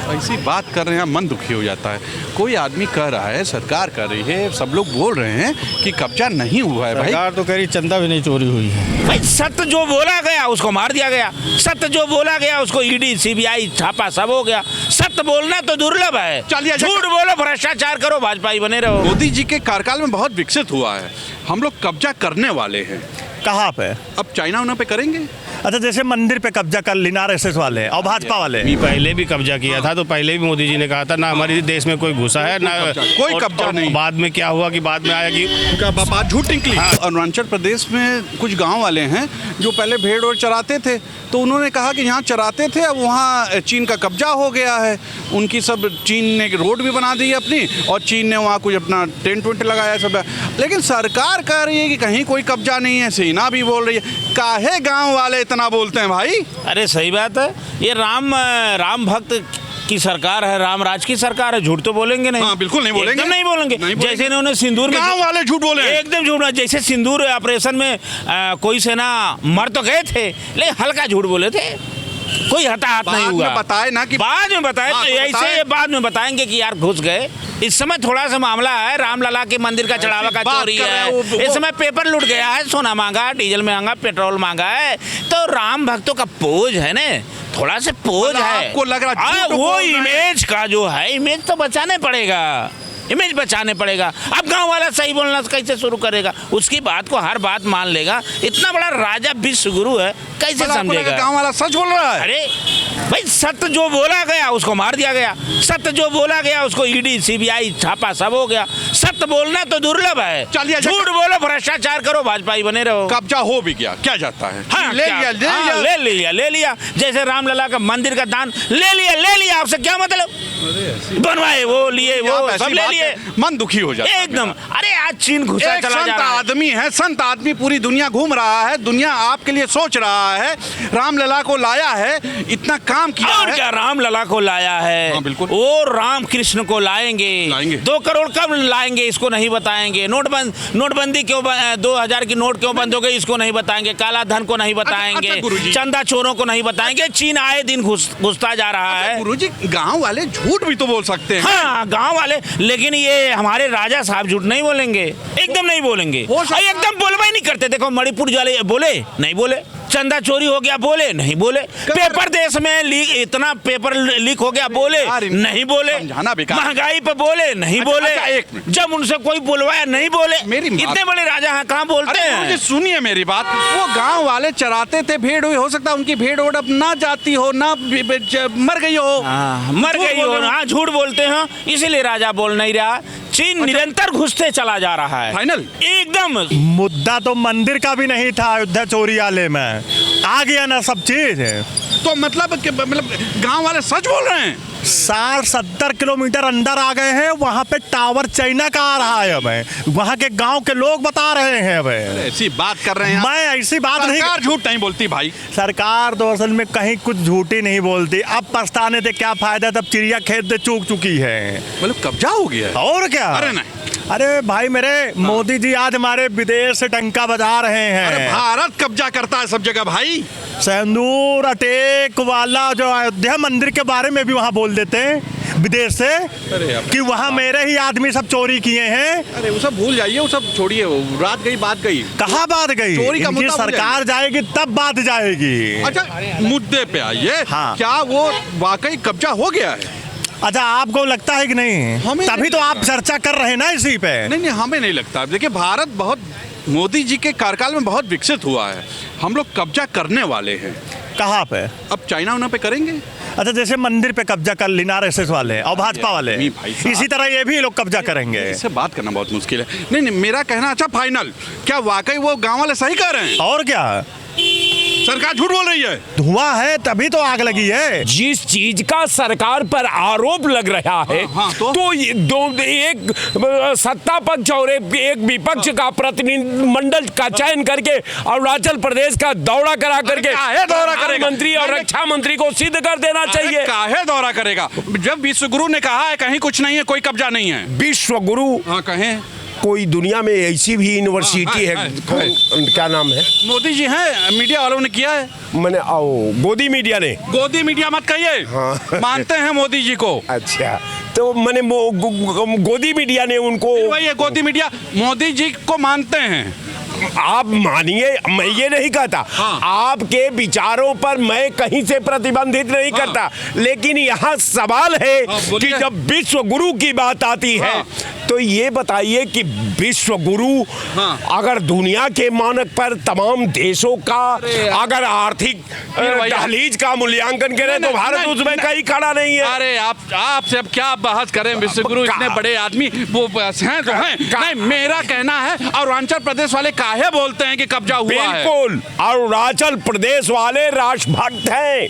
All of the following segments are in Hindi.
ऐसी बात कर रहे हैं, मन दुखी हो जाता है। कोई आदमी कह रहा है, सरकार कर रही है, सब लोग बोल रहे हैं कि कब्जा नहीं हुआ है। भाई सरकार तो कह रही चंदा भी नहीं चोरी हुई है। भाई सत्य जो बोला गया उसको मार दिया गया, सत्य जो बोला गया उसको ईडी सीबीआई छापा सब हो गया। सत्य बोलना तो दुर्लभ है, चलिए झूठ बोलो, भ्रष्टाचार करो, भाजपा ही बने रहो। मोदी जी के कार्यकाल में बहुत विकसित हुआ है, हम लोग कब्जा करने वाले हैं। कहाँ पे? अब चाइना उना पे करेंगे। अच्छा, जैसे मंदिर पे कब्जा कर ली आरएसएस वाले और भाजपा वाले। पहले भी कब्जा किया था, तो पहले भी मोदी जी ने कहा था ना हमारे देश में कोई घुसा है ना कोई कब्जा नहीं। बाद में क्या हुआ कि बाद में आया कि उनका बात झूठ निकली। अरुणाचल प्रदेश में कुछ गांव वाले हैं जो पहले भेड़ और चराते थे, तो उन्होंने कहा कि यहाँ चराते थे, अब वहाँ चीन का कब्जा हो गया है। उनकी सब चीन ने रोड भी बना दी अपनी, और चीन ने वहाँ कुछ अपना टेंट वेंट लगाया सब। लेकिन सरकार कह रही है कि कहीं कोई कब्जा नहीं है, सेना भी बोल रही है। काहे गाँव वाले इतना बोलते हैं भाई? अरे सही बात है, ये राम भक्त की सरकार है, राम राज की सरकार है, झूठ तो बोलेंगे नहीं। हाँ, बिल्कुल नहीं बोलेंगे, एकदम नहीं बोलेंगे। जैसे इन्होंने सिंदूर में, गांव वाले झूठ बोले, एकदम झूठ। जैसे सिंदूर ऑपरेशन में कोई सेना मर तो गए थे, लेकिन हल्का झूठ बोले थे, कोई हताहत नहीं हुआ। बताए ना कि बाद में बताए, हाँ, तो ऐसे बाद में बताएंगे कि यार घुस गए। इस समय थोड़ा सा मामला है, रामलला के मंदिर का चढ़ावा का चोरी है। इस समय पेपर लूट गया है, सोना मांगा, डीजल महंगा, पेट्रोल मांगा है। तो राम भक्तों का पोज है ना, थोड़ा से पोज है। आपको लग रहा है वो इमेज का जो है, इमेज तो बचाने पड़ेगा, इमेज बचाने पड़ेगा। अब गांव वाला सही बोलना कैसे शुरू करेगा? उसकी बात को हर बात मान लेगा। इतना बड़ा राजा विश्व गुरु है, कैसे समझेगा? गांव वाला सच बोल रहा है। अरे भाई सत्य जो बोला गया उसको मार दिया गया, सत्य जो बोला गया उसको ईडी सीबीआई छापा सब हो गया। सत्य बोलना तो दुर्लभ है, चलिए झूठ बोलो, भ्रष्टाचार करो, भाजपा ही बने रहो। कब्जा हो भी गया, क्या जाता है? हाँ, ले लिया। जैसे रामलला का मंदिर का दान ले लिया। आपसे क्या मतलब? बनवाए वो, लिए वो, सब ले लिए। मन दुखी हो जाता है एकदम। अरे आज चीन घुसा चला जा रहा है। आदमी है, संत आदमी, पूरी दुनिया घूम रहा है, दुनिया आपके लिए सोच रहा है। रामलला को लाया है, इतना काम किया और है। क्या रामलला को लाया है? हाँ, बिल्कुल। वो राम कृष्ण को लाएंगे। 2 करोड़ कब लाएंगे इसको नहीं बताएंगे। नोटबंदी क्यों, 2000 की नोट क्यों बंद हो गई इसको नहीं बताएंगे। काला धन को नहीं बताएंगे, चंदा चोरों को नहीं बताएंगे। चीन आए दिन घुसता जा रहा है। गुरुजी, गांव वाले झूठ भी तो बोल सकते हैं। हाँ, गांव वाले, लेकिन ये हमारे राजा साहब झूठ नहीं बोलेंगे, एकदम नहीं बोलेंगे, एकदम बोलवा ही नहीं करते। देखो मणिपुर जाले बोले नहीं बोले, चंदा चोरी हो गया बोले नहीं बोले, पेपर देश में लीक, इतना पेपर लीक हो गया बोले नहीं बोले, महंगाई पे बोले नहीं बोले, जब उनसे कोई बोलवाया नहीं बोले। इतने बड़े राजा हैं, कहाँ बोलते हैं? सुनिए मेरी बात, वो गांव वाले चराते थे भेड़, हो सकता है उनकी भेड़ ओड़ अब ना जाती हो, ना मर गई हो। मर गई हो, हाँ झूठ बोलते हैं, इसीलिए राजा बोल नहीं रहा। चीन निरंतर घुसते चला जा रहा है। फाइनल एकदम। मुद्दा तो मंदिर का भी नहीं था अयोध्या चोरी वाले में, आ गया ना सब चीज। तो मतलब गांव वाले सच बोल रहे हैं। 60-70 किलोमीटर अंदर आ गए हैं, वहाँ पे टावर चाइना का आ रहा है। अब वहाँ के गांव के लोग बता रहे हैं। अब ऐसी बात कर रहे हैं, मैं ऐसी बात नहीं। सरकार झूठ नहीं बोलती भाई। सरकार तो असल में कहीं कुछ झूठी नहीं बोलती। अब पछताने से क्या फायदा, तब चिड़िया खेत से चूक चुकी है। मतलब कब्जा हो गया है। और क्या? अरे नहीं, अरे भाई मेरे मोदी जी आज हमारे विदेश से डंका बजा रहे हैं। अरे भारत कब्जा करता है सब जगह भाई। सिंदूर अटैक वाला जो अयोध्या मंदिर के बारे में भी वहाँ बोल देते हैं विदेश से कि वहाँ मेरे ही आदमी सब चोरी किए हैं। अरे वो सब भूल जाइए, वो सब छोड़िए, वो रात गई बात गई। कहाँ बात गई? चोरी का मुद्दा सरकार जाएगी तब बात जाएगी। अच्छा मुद्दे पे आइए। हाँ। क्या वो वाकई कब्जा हो गया है? अच्छा, आपको लगता है कि नहीं? तभी तो आप चर्चा कर रहे हैं ना इसी पे। नहीं, हमें नहीं लगता। देखिए भारत बहुत, मोदी जी के कार्यकाल में बहुत विकसित हुआ है, हम लोग कब्जा करने वाले हैं। कहाँ पे? अब चाइना उना पे करेंगे। अच्छा, जैसे मंदिर पे कब्जा कर ली आरएसएस वाले और भाजपा वाले, इसी तरह ये भी लोग कब्जा करेंगे। इससे बात करना बहुत मुश्किल है। नहीं, मेरा कहना, अच्छा फाइनल, क्या वाकई वो गांव वाले सही कह रहे हैं? और क्या, सरकार झूठ बोल रही है? धुआं है तभी तो आग लगी है। जिस चीज का सरकार पर आरोप लग रहा है, तो एक सत्ता पक्ष और एक विपक्ष का प्रतिनिधिमंडल का चयन करके अरुणाचल प्रदेश का दौरा करा करके प्रधानमंत्री और रक्षा मंत्री को सिद्ध कर देना चाहिए। काहे दौरा करेगा जब विश्व गुरु ने कहा है कहीं कुछ नहीं है, कोई कब्जा नहीं है? विश्व गुरु हाँ कहें, कोई दुनिया में ऐसी भी यूनिवर्सिटी है, क्या नाम है? मोदी जी हैं, मीडिया वालों ने किया है। मैंने गोदी मीडिया ने। गोदी मीडिया मत कहिए। हाँ। मानते हैं मोदी जी को। अच्छा, तो मैंने गोदी मीडिया ने उनको, वही गोदी मीडिया मोदी जी को मानते हैं। आप मानिए, मैं ये नहीं कहता, हाँ। आपके विचारों पर मैं कहीं से प्रतिबंधित नहीं हाँ। करता, लेकिन यहाँ सवाल है हाँ, कि जब विश्व गुरु की बात आती है, हाँ। तो ये बताइए कि विश्व गुरु हाँ। अगर दुनिया के मानक पर तमाम देशों का अगर आर्थिक दहलीज का मूल्यांकन करें तो भारत उसमें कहीं खड़ा नहीं है। अरे आपसे अब क्या बहस करें, विश्व गुरु इतने बड़े आदमी वो हैं तो हैं। नहीं, मेरा कहना है अरुणाचल प्रदेश वाले काहे बोलते हैं कि कब्जा हुआ है। बिल्कुल, अरुणाचल प्रदेश वाले राष्ट्रभक्त हैं।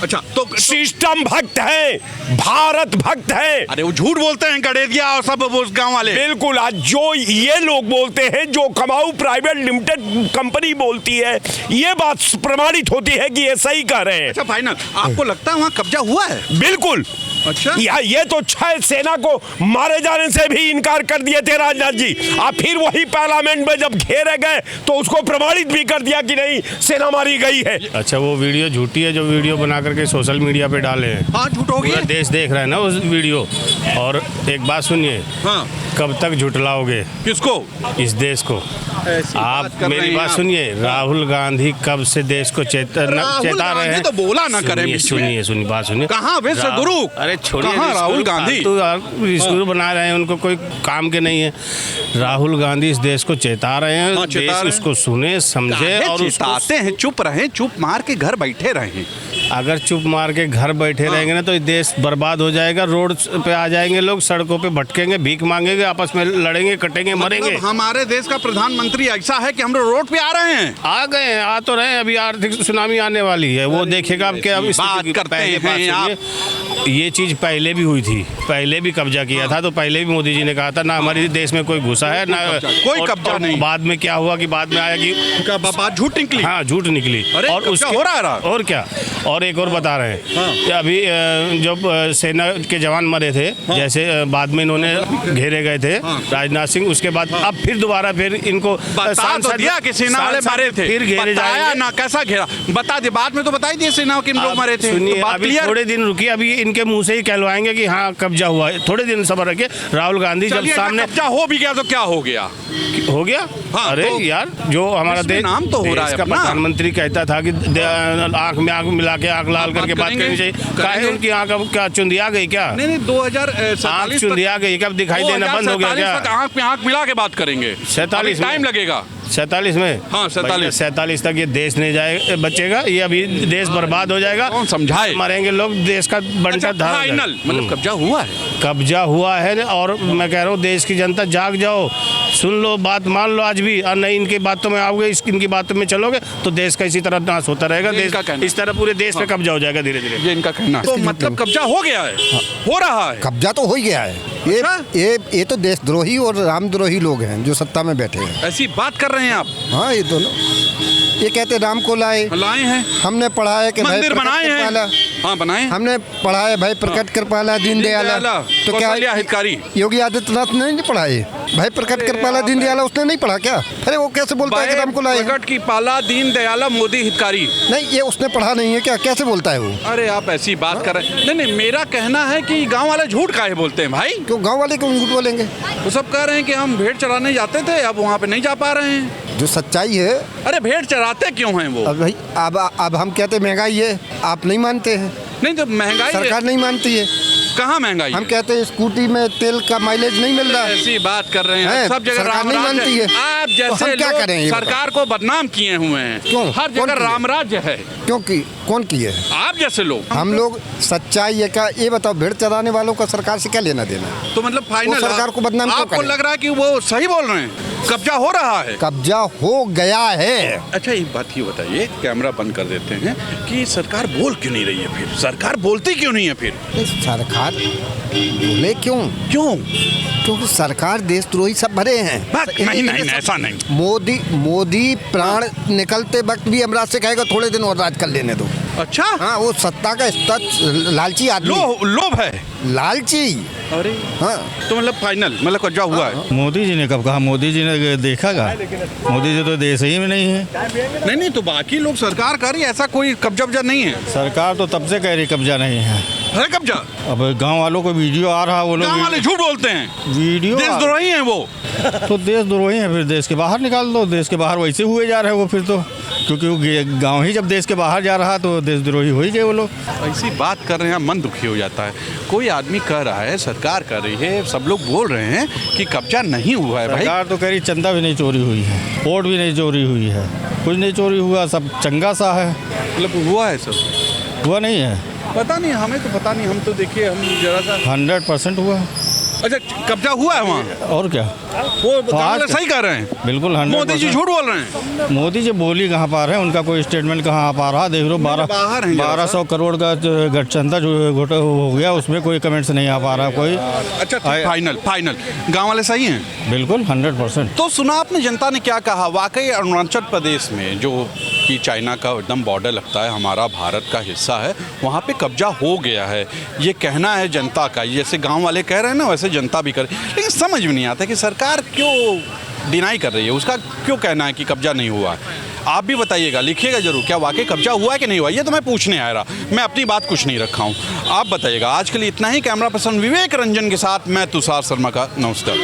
अच्छा, तो सिस्टम भक्त है, भारत भक्त है। अरे वो झूठ बोलते हैं गडेरिया और सब वो गांव वाले। बिल्कुल, आज जो ये लोग बोलते हैं, जो कमाऊ प्राइवेट लिमिटेड कंपनी बोलती है, ये बात प्रमाणित होती है कि ये सही कह रहे हैं। अच्छा, फाइनल आपको लगता है वहाँ कब्जा हुआ है? बिल्कुल। अच्छा, ये तो 6 सेना को मारे जाने से भी इनकार कर दिए थे राजनाथ जी। अब फिर वही पार्लियामेंट में जब घेरे गए तो उसको प्रमाणित भी कर दिया कि नहीं, सेना मारी गई है। अच्छा, वो वीडियो झूठी है जो वीडियो बना करके सोशल मीडिया पे डाले हैं। हाँ, झूठ हो पूरा गया। देश देख रहा है ना उस वीडियो। और एक बात सुनिए, हाँ, कब तक झुटलाओगे किसको? इस देश को? आप मेरी बात सुनिए, राहुल गांधी कब से देश को चेता रहे हैं? तो बोला ना करें। सुनिए बात सुनिए। कहाँ विश्व गुरु? अरे छोड़िए, कहाँ राहुल गांधी? तो विश्व गुरु बना रहे हैं, उनको कोई काम के नहीं है। राहुल गांधी इस देश को चेता रहे हैं। हाँ, चेता देश रहे। उसको सुने समझे और उसको चेताते हैं। चुप रहें, चुप मार के घर बैठे रहें। अगर चुप मार के घर बैठे रहेंगे ना तो ये देश बर्बाद हो जाएगा। रोड पे आ जाएंगे लोग, सड़कों पे भटकेंगे, भीख मांगेंगे, आपस में लड़ेंगे, कटेंगे, मरेंगे। मतलब हमारे देश का प्रधानमंत्री ऐसा है कि हम लोग रोड पे आ रहे हैं। आ गए हैं, आ तो रहे हैं। अभी आर्थिक सुनामी आने वाली है, वो देखेगा अब क्या। बात करते हैं आप। ये चीज पहले भी हुई थी, पहले भी कब्जा किया था, तो पहले भी मोदी जी ने कहा था ना हमारे देश में कोई घुसा है ना कोई कब्जा नहीं। बाद में क्या हुआ कि बाद में आया कि बात झूठ निकली। हाँ, झूठ निकली। अरे, और उसके हो रहा। और क्या, और एक और बता रहे हैं कि अभी जब सेना के जवान मरे थे, जैसे बाद में इन्होंने घेरे गए थे राजनाथ सिंह, उसके बाद अब फिर दोबारा फिर इनको बता तो दिया कि सेना वाले मरे थे, फिर घेरे बताया जाएंगे ना कैसा घेरा, बता दे। बाद में तो बता ही दिए सेना के लोग मरे थे। सुनिए, तो बात अभी क्लियर। थोड़े दिन रुकिए, अभी इनके मुंह से ही कहलवाएंगे कि हाँ कब्जा हुआ है। थोड़े दिन सब्र रखिए। राहुल गांधी जब सामने कब्जा हो भी गया तो क्या हो गया? हो गया। हाँ, अरे तो यार, जो हमारा इसमें देश नाम तो हो रहा है देश का अपना। प्रधानमंत्री कहता था कि आंख में आंख मिला के आंख लाल करके बात करनी चाहिए। काहे उनकी आंख अब क्या चुंदिया गई क्या? नहीं, 2047 आंख चुंदिया गई, कब दिखाई देना बंद हो गया क्या? आंख में आंख मिला के बात करेंगे। 47 टाइम लगेगा। 47 में? हाँ, 47 तक ये देश नहीं जाए बचेगा। ये अभी देश बर्बाद हो जाएगा। कौन समझाए? मरेंगे लोग, देश का बंटा फाइनल मतलब कब्जा हुआ है। कब्जा हुआ है। और मैं कह रहा हूँ देश की जनता जाग जाओ, सुन लो, बात मान लो आज भी। और नहीं इनकी बातों में आओगे, इनकी बातों में चलोगे तो देश का इसी तरह नाश होता रहेगा। देश इस तरह पूरे देश पे कब्जा हो जाएगा धीरे धीरे। ये इनका कहना है। तो मतलब कब्जा हो गया है, हो रहा है। कब्जा तो हो ही गया है। ये तो देशद्रोही और रामद्रोही लोग हैं जो सत्ता में बैठे हैं। ऐसी बात कर रहे हैं आप? हाँ, ये दोनों ये कहते राम को लाए हैं। हमने पढ़ा है कि भाई मंदिर बनाए हैं। हाँ, बनाए। हमने पढ़ा है भाई प्रकट कृपाला दीनदयाल। तो क्या हितकारी योगी आदित्यनाथ ने नहीं पढ़ा है भाई प्रकट कृपाला दीनदयाल? उसने नहीं पढ़ा क्या? अरे वो कैसे बोलता है कि राम को लाए? प्रकट की पाला दीनदयाल मोदी हितकारी। नहीं, ये उसने पढ़ा नहीं है क्या? कैसे बोलता है वो? अरे आप ऐसी बात कर रहे हैं। नहीं, मेरा कहना है कि गांव वाले झूठ काहे बोलते हैं भाई? क्यों गाँव वाले क्यों झूठ बोलेंगे? वो सब कह रहे हैं कि हम भेड़ चराने जाते थे, अब वहाँ पे नहीं जा पा रहे हैं। जो सच्चाई है। अरे भेड़ चराते क्यों हैं वो? अब भाई अब हम कहते महंगाई है, आप नहीं मानते हैं। नहीं, तो महंगाई सरकार नहीं मानती है। कहाँ महंगाई? हम कहते हैं स्कूटी में तेल का माइलेज नहीं मिल रहा। ऐसी बात कर रहे हैं। सब जगह सरकार नहीं मानती है। आप तो जैसे हम क्या लोग करें? सरकार को बदनाम किए हुए हैं। क्यों? हर जगह राम राज्य है। क्योंकि कौन किए है? आप जैसे लोग। हम लोग सच्चाई है क्या? ये बताओ, भेड़ चराने वालों का सरकार से क्या लेना देना? तो मतलब फाइनल सरकार को बदनाम क्यों आपको करें? लग रहा है कि वो सही बोल रहे हैं, कब्जा हो रहा है? कब्जा हो गया है। अच्छा, एक बात ये बताइए, कैमरा बंद कर देते हैं, कि सरकार बोल क्यों नहीं रही है? फिर सरकार बोलती क्यों नहीं है? फिर सरकार बोले क्यों? क्योंकि सरकार देशद्रोही सब भरे हैं। नहीं, ऐसा नहीं। मोदी प्राण निकलते वक्त भी अमराज से कहेगा थोड़े दिन और राज कर लेने दो। अच्छा, हाँ, वो सत्ता का लालची आदमी, लोभ है, लालची। अरे हाँ, तो मतलब फाइनल, मतलब कब्जा हुआ है। मोदी जी ने कब कहा? मोदी जी ने देखा का? मोदी जी तो देश ही में नहीं है। नहीं तो बाकी लोग सरकार कर रही है, ऐसा कोई कब्जा नहीं है। सरकार तो तब से कह रही कब्जा नहीं है कब्जा। अब गांव वालों को वीडियो आ रहा, वो लोग गाँव वाले झूठ बोलते हैं, वीडियो देशद्रोही हैं वो। तो देशद्रोही है, फिर देश के बाहर निकाल दो। देश के बाहर वैसे हुए जा रहे हैं वो, फिर तो क्योंकि वो गांव ही जब देश के बाहर जा रहा तो देशद्रोही हो ही गए वो लोग। ऐसी बात कर रहे हैं, मन दुखी हो जाता है। कोई आदमी कह रहा है, सरकार कर रही है, सब लोग बोल रहे हैं कि कब्जा नहीं हुआ है। भाई सरकार तो कह रही चंदा भी नहीं चोरी हुई है, वोट भी नहीं चोरी हुई है, कुछ नहीं चोरी हुआ, सब चंगा सा है। मतलब हुआ है, सब हुआ नहीं है, पता नहीं, हमें तो पता नहीं। हम तो देखिए, हम जरा सा 100% हुआ। अच्छा, कब्जा हुआ है वहाँ, और क्या, वो गाँव वाले सही कह रहे हैं। बिल्कुल 100%। मोदी जी झूठ बोल रहे हैं। मोदी जी बोली कहाँ पा रहे हैं, उनका कोई स्टेटमेंट कहाँ आ पा रहा। देख लो, बाहर हैं जरा 1200 करोड़ का गठचंदा जो घोटा हो गया, उसमें कोई कमेंट्स नहीं आ पा रहा कोई। अच्छा, फाइनल गाँव वाले सही हैं, बिल्कुल 100%। तो सुना आपने जनता ने क्या कहा। वाकई अरुणाचल प्रदेश में जो कि चाइना का एकदम बॉर्डर लगता है, हमारा भारत का हिस्सा है, वहाँ पे कब्जा हो गया है, ये कहना है जनता का। जैसे गांव वाले कह रहे हैं ना, वैसे जनता भी कर रही है। लेकिन समझ में नहीं आता कि सरकार क्यों डिनाई कर रही है, उसका क्यों कहना है कि कब्जा नहीं हुआ है। आप भी बताइएगा, लिखिएगा जरूर, क्या वाकई कब्जा हुआ है कि नहीं हुआ। ये तो मैं पूछने आया रहा, मैं अपनी बात कुछ नहीं रखा हूँ। आप बताइएगा। आज के लिए इतना ही। कैमरा पर्सन विवेक रंजन के साथ मैं तुषार शर्मा का नमस्कार।